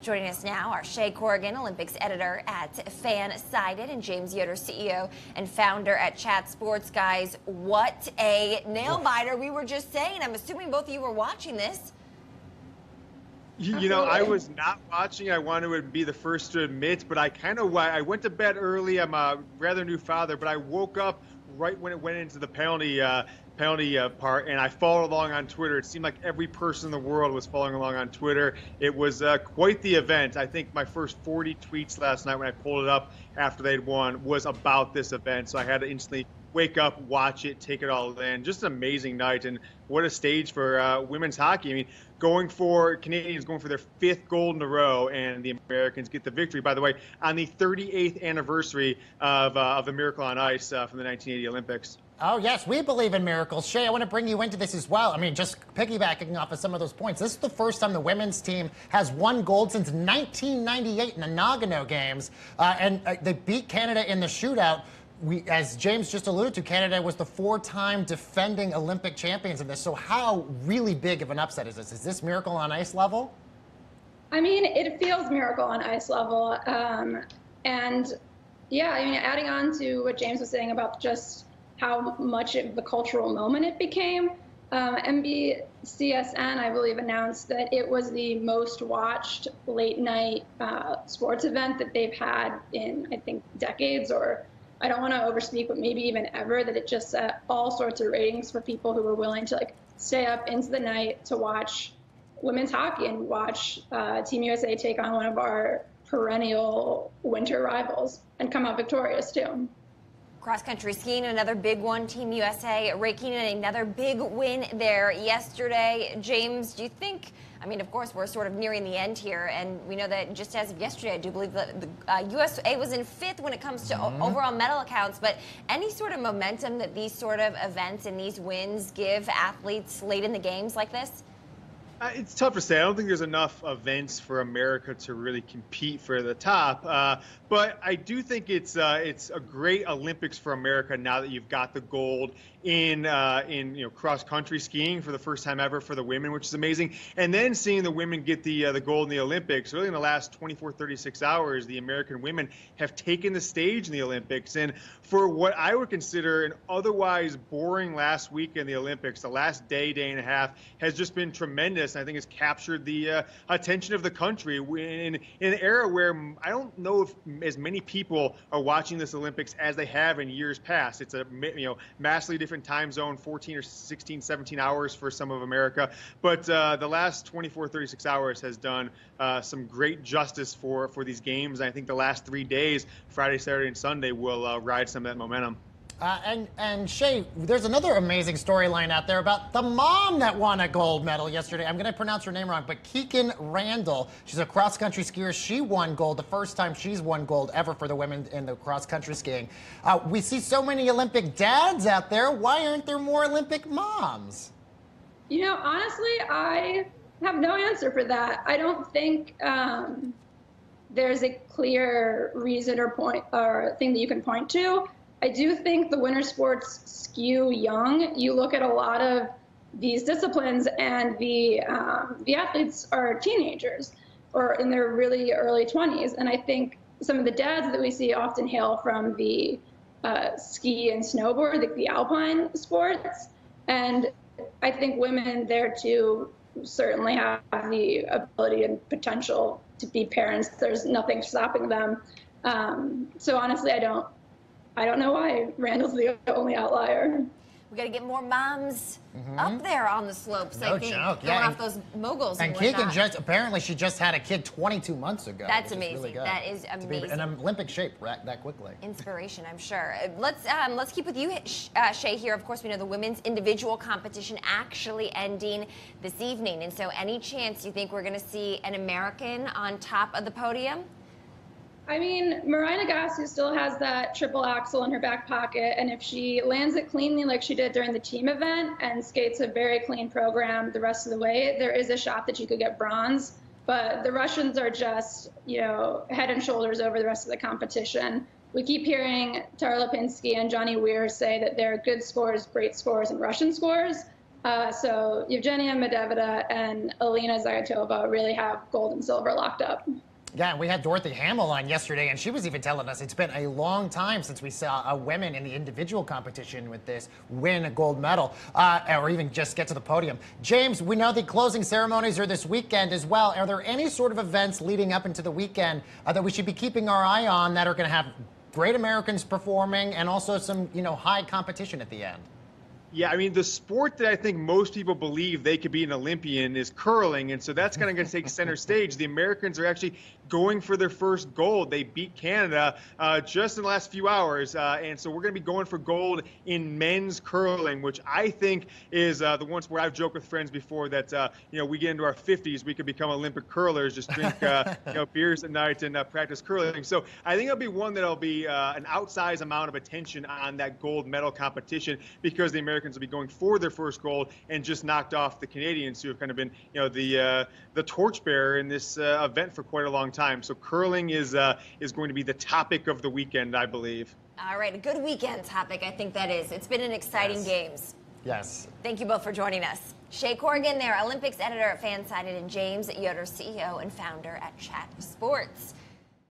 Joining us now are Shea Corrigan, Olympics editor at Fansided, and James Yoder, CEO and founder at Chat Sports. Guys, what a nail biter. We were just saying, I'm assuming both of you were watching this. You know, I was not watching. I want to be the first to admit, but I went to bed early. I'm a rather new father, but I woke up right when it went into the penalty part, and I followed along on Twitter. It seemed like every person in the world was following along on Twitter. It was quite the event. I think my first 40 tweets last night when I pulled it up after they'd won was about this event, so I had to instantly wake up, watch it, take it all in. Just an amazing night, and what a stage for women's hockey. I mean, Canadians going for their 5th gold in a row, and the Americans get the victory, by the way, on the 38th anniversary of the Miracle on Ice from the 1980 Olympics. Oh, yes, we believe in miracles. Shea, I want to bring you into this as well. I mean, just piggybacking off of some of those points, this is the first time the women's team has won gold since 1998 in the Nagano Games, and they beat Canada in the shootout. As James just alluded to, Canada was the 4-time defending Olympic champions in this. So how really big of an upset is this? Is this Miracle on Ice level? I mean, it feels Miracle on Ice level. And yeah, I mean, adding on to what James was saying about just how much of the cultural moment it became, NBCSN, I believe, announced that it was the most watched late night sports event that they've had in, I think, decades, or I don't want to overspeak, but maybe even ever, that it just set all sorts of ratings for people who were willing to stay up into the night to watch women's hockey and watch Team USA take on one of our perennial winter rivals and come out victorious too. Cross-country skiing, another big one. Team USA raking in another big win there yesterday. James, do you think, I mean, of course, we're sort of nearing the end here, and we know that just as of yesterday, I do believe that the USA was in 5th when it comes to overall medal accounts, but any sort of momentum that these sort of events and these wins give athletes late in the games like this? It's tough to say. I don't think there's enough events for America to really compete for the top. But I do think it's a great Olympics for America now that you've got the gold in cross country skiing for the first time ever for the women, which is amazing. And then seeing the women get the gold in the Olympics. Really, in the last 24, 36 hours, the American women have taken the stage in the Olympics. And for what I would consider an otherwise boring last week in the Olympics, the last day and a half has just been tremendous. I think it's captured the attention of the country in an era where I don't know if as many people are watching this Olympics as they have in years past. It's a massively different time zone, 14 or 16, 17 hours for some of America. But the last 24, 36 hours has done some great justice for these games. And I think the last 3 days, Friday, Saturday, and Sunday, will ride some of that momentum. And Shea, there's another amazing storyline out there about the mom that won a gold medal yesterday. I'm going to pronounce her name wrong, but Kikkan Randall. She's a cross-country skier. She won gold, the first time she's won gold ever for the women in the cross-country skiing. We see so many Olympic dads out there. Why aren't there more Olympic moms? You know, honestly, I have no answer for that. I don't think there's a clear reason or point or thing that you can point to. I do think the winter sports skew young. You look at a lot of these disciplines, and the athletes are teenagers or in their really early 20s. And I think some of the dads that we see often hail from the ski and snowboard, the alpine sports. And I think women there too certainly have the ability and potential to be parents. There's nothing stopping them. So honestly, I don't know why Randall's the only outlier. We got to get more moms up there on the slopes. No I think, joke. going off those moguls. And Kikkan apparently she just had a kid 22 months ago. That's amazing. That is amazing. In Olympic shape that quickly. Inspiration, I'm sure. Let's keep with you, Shea, here. Of course, we know the women's individual competition actually ending this evening. And so any chance you think we're going to see an American on top of the podium? I mean, Marina Gassi still has that triple axel in her back pocket, and if she lands it cleanly like she did during the team event and skates a very clean program the rest of the way, there is a shot that she could get bronze. But the Russians are just, head and shoulders over the rest of the competition. We keep hearing Tara Lipinski and Johnny Weir say that they're good scores, great scores, and Russian scores. So Evgenia Medvedev and Alina Zayatova really have gold and silver locked up. Yeah, and we had Dorothy Hamill on yesterday, and she was even telling us it's been a long time since we saw a women in the individual competition with this win a gold medal, or even just get to the podium. James, we know the closing ceremonies are this weekend as well. Are there any sort of events leading up into the weekend that we should be keeping our eye on that are going to have great Americans performing and also some, high competition at the end? Yeah, I mean, the sport that I think most people believe they could be an Olympian is curling, and so that's kind of going to take center stage. The Americans are actually going for their first gold. They beat Canada just in the last few hours, and so we're going to be going for gold in men's curling, which I think is the ones where I've joked with friends before that, we get into our 50s, we could become Olympic curlers, just drink beers at night and practice curling. So I think it'll be one that'll be an outsized amount of attention on that gold medal competition because the Americans will be going for their first gold and just knocked off the Canadians who have kind of been, the torchbearer in this event for quite a long time. So curling is going to be the topic of the weekend, I believe. All right, a good weekend topic, I think that is. It's been an exciting games. Yes. Thank you both for joining us. Shea Corrigan there, Olympics editor at Fansided, and James Yoder, CEO and founder at Chat Sports.